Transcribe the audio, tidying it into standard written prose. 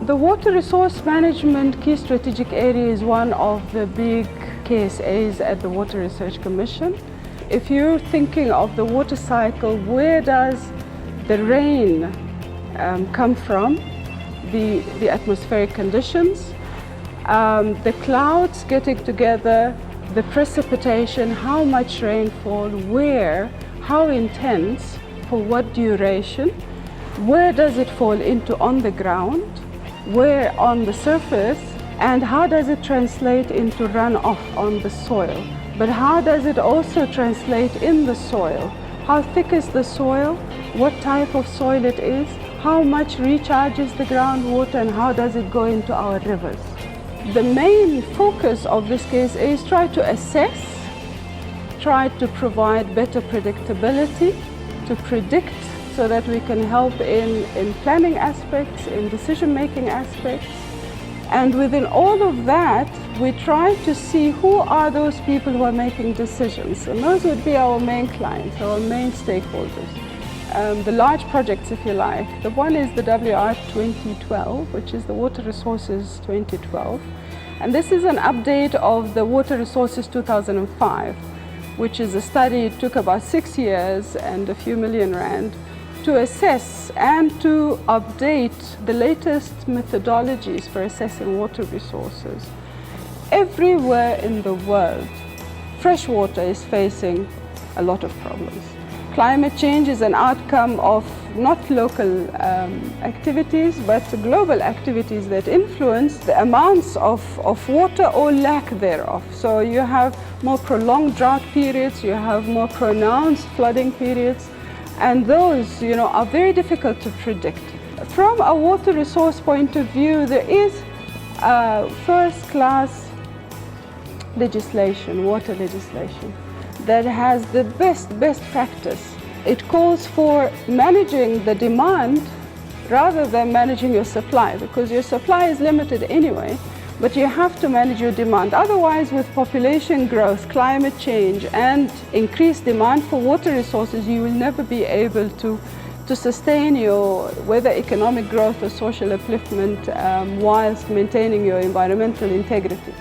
The water resource management key strategic area is one of the big KSAs at the Water Research Commission. If you're thinking of the water cycle, where does the rain come from? The atmospheric conditions, the clouds getting together, the precipitation, how much rainfall, where, how intense, for what duration, where does it fall into on the ground, where on the surface, and how does it translate into runoff on the soil. But how does it also translate in the soil? How thick is the soil? What type of soil it is? How much recharges the groundwater, and how does it go into our rivers? The main focus of this case is try to assess, try to provide better predictability, to predict so that we can help in planning aspects, in decision-making aspects. And within all of that, we try to see who are those people who are making decisions. And those would be our main clients, our main stakeholders. The large projects, if you like. The one is the WR 2012, which is the Water Resources 2012. And this is an update of the Water Resources 2005, which is a study. It took about 6 years and a few million rand to assess and to update the latest methodologies for assessing water resources. Everywhere in the world, fresh water is facing a lot of problems. Climate change is an outcome of not local activities, but global activities that influence the amounts of water or lack thereof. So you have more prolonged drought periods, you have more pronounced flooding periods, and those, are very difficult to predict. From a water resource point of view, there is first-class legislation, water legislation, that has the best practice. It calls for managing the demand rather than managing your supply, because your supply is limited anyway, but you have to manage your demand. Otherwise, with population growth, climate change, and increased demand for water resources, you will never be able to sustain your, whether economic growth or social upliftment, whilst maintaining your environmental integrity.